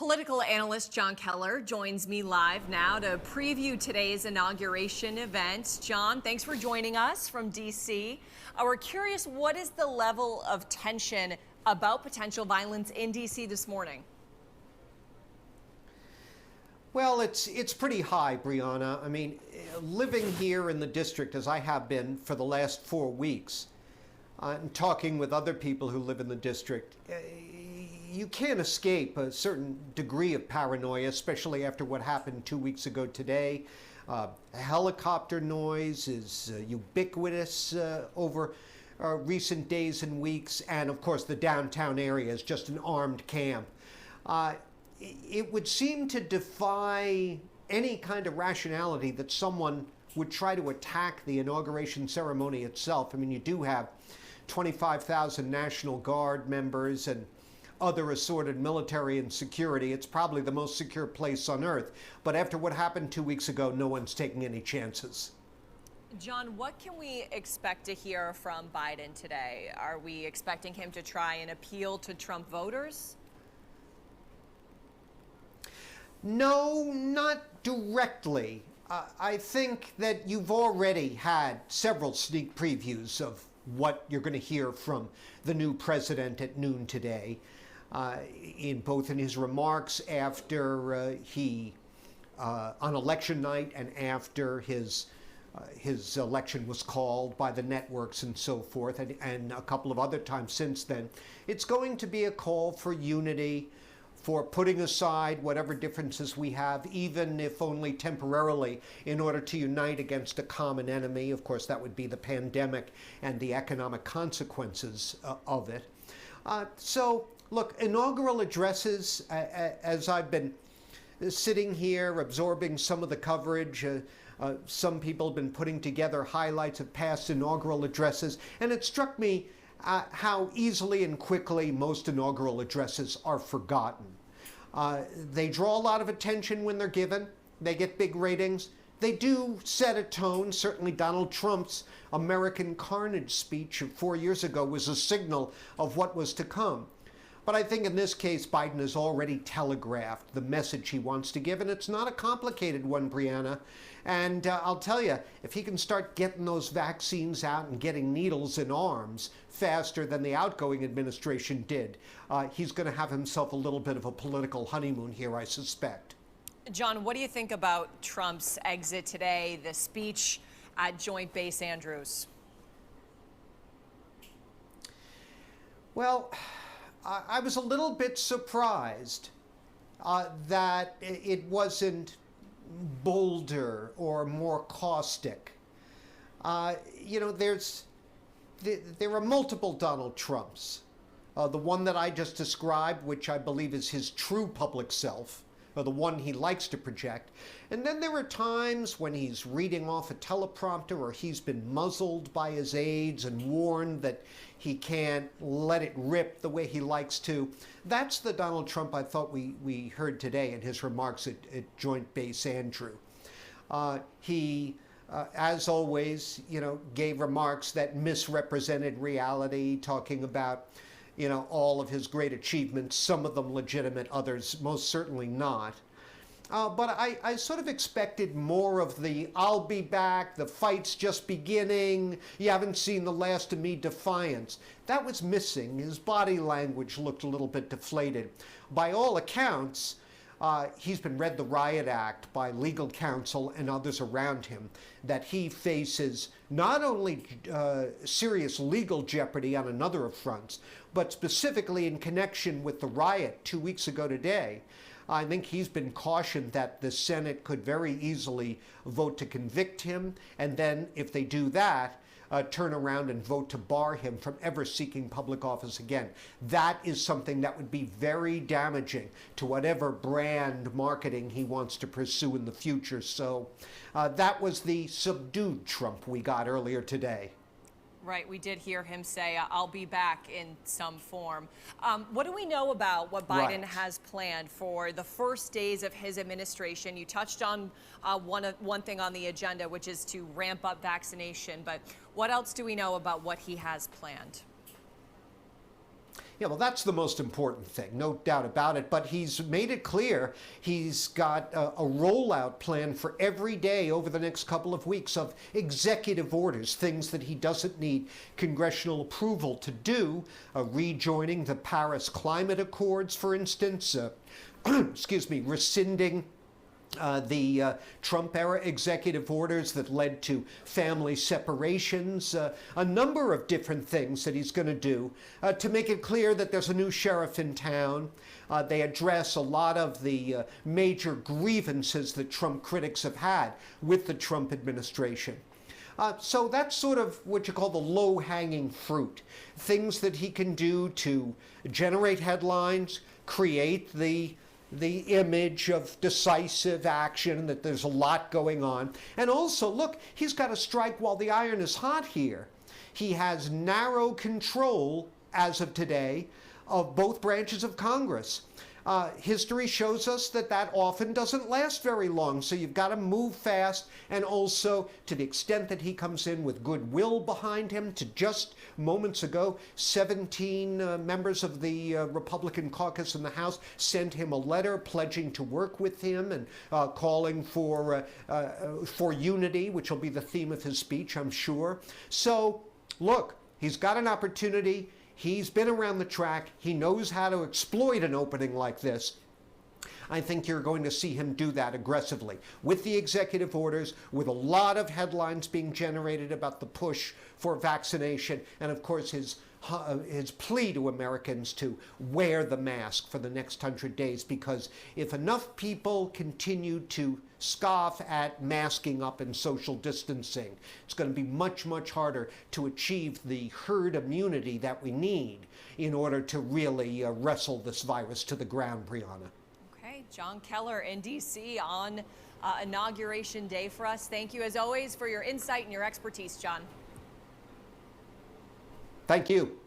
Political analyst John Keller joins me live now to preview today's inauguration event. John, thanks for joining us from D.C. We're curious, what is the level of tension about potential violence in D.C. this morning? Well, it's pretty high, Breana. I mean, living here in the district, as I have been for the last 4 weeks, and talking with other people who live in the district, you can't escape a certain degree of paranoia, especially after what happened 2 weeks ago today. Helicopter noise is ubiquitous over recent days and weeks, and of course the downtown area is just an armed camp. It would seem to defy any kind of rationality that someone would try to attack the inauguration ceremony itself. I mean, you do have 25,000 National Guard members and other assorted military and security. It's probably the most secure place on earth. But after what happened 2 weeks ago, no one's taking any chances. John, what can we expect to hear from Biden today? Are we expecting him to try and appeal to Trump voters? No, not directly. I think that you've already had several sneak previews of what you're going to hear from the new president at noon today, in his remarks after on election night and after his election was called by the networks and so forth, and a couple of other times since then. It's going to be a call for unity, for putting aside whatever differences we have, even if only temporarily, in order to unite against a common enemy. Of course, that would be the pandemic and the economic consequences of it. So, look, inaugural addresses, as I've been sitting here absorbing some of the coverage, some people have been putting together highlights of past inaugural addresses, and it struck me how easily and quickly most inaugural addresses are forgotten. They draw a lot of attention when they're given. They get big ratings. They do set a tone. Certainly Donald Trump's American Carnage speech 4 years ago was a signal of what was to come. But I think in this case, Biden has already telegraphed the message he wants to give, and it's not a complicated one, Breana. And I'll tell you, if he can start getting those vaccines out and getting needles in arms faster than the outgoing administration did, he's going to have himself a little bit of a political honeymoon here, I suspect. John, what do you think about Trump's exit today, the speech at Joint Base Andrews? Well, I was a little bit surprised that it wasn't bolder or more caustic. You know, there are multiple Donald Trumps. The one that I just described, which I believe is his true public self, or the one he likes to project. And then there are times when he's reading off a teleprompter, or he's been muzzled by his aides and warned that he can't let it rip the way he likes to. That's the Donald Trump I thought we heard today in his remarks at Joint Base Andrews. He, as always, gave remarks that misrepresented reality, talking about all of his great achievements, some of them legitimate, others most certainly not. But I sort of expected more of the "I'll be back, the fight's just beginning, you haven't seen the last of me" defiance. That was missing. His body language looked a little bit deflated. By all accounts, he's been read the riot act by legal counsel and others around him, that he faces not only serious legal jeopardy on another of fronts, but specifically in connection with the riot 2 weeks ago today. I think he's been cautioned that the Senate could very easily vote to convict him, and then if they do that, turn around and vote to bar him from ever seeking public office again. That is something that would be very damaging to whatever brand marketing he wants to pursue in the future. So that was the subdued Trump we got earlier today. Right, we did hear him say, "I'll be back" in some form. What do we know about what Biden has planned for the first days of his administration? You touched on one thing on the agenda, which is to ramp up vaccination. But what else do we know about what he has planned? Yeah, well, that's the most important thing, no doubt about it. But he's made it clear he's got a rollout plan for every day over the next couple of weeks of executive orders, things that he doesn't need congressional approval to do, rejoining the Paris Climate Accords, for instance, excuse me, rescinding the Trump-era executive orders that led to family separations, a number of different things that he's going to do to make it clear that there's a new sheriff in town. They address a lot of the major grievances that Trump critics have had with the Trump administration. So that's sort of what you call the low-hanging fruit, things that he can do to generate headlines, create the image of decisive action, that there's a lot going on. And also, look, he's got to strike while the iron is hot here. He has narrow control, as of today, of both branches of Congress. History shows us that that often doesn't last very long, so you've got to move fast, and also, to the extent that he comes in with goodwill behind him, to just moments ago, 17 members of the Republican caucus in the House sent him a letter pledging to work with him and calling for unity, which will be the theme of his speech, I'm sure. So, look, he's got an opportunity. He's been around the track. He knows how to exploit an opening like this. I think you're going to see him do that aggressively with the executive orders, with a lot of headlines being generated about the push for vaccination, and of course his plea to Americans to wear the mask for the next 100 days, because if enough people continue to scoff at masking up and social distancing, it's going to be much, much harder to achieve the herd immunity that we need in order to really wrestle this virus to the ground, Breana. Okay, John Keller in D.C. on Inauguration Day for us. Thank you, as always, for your insight and your expertise, John. Thank you.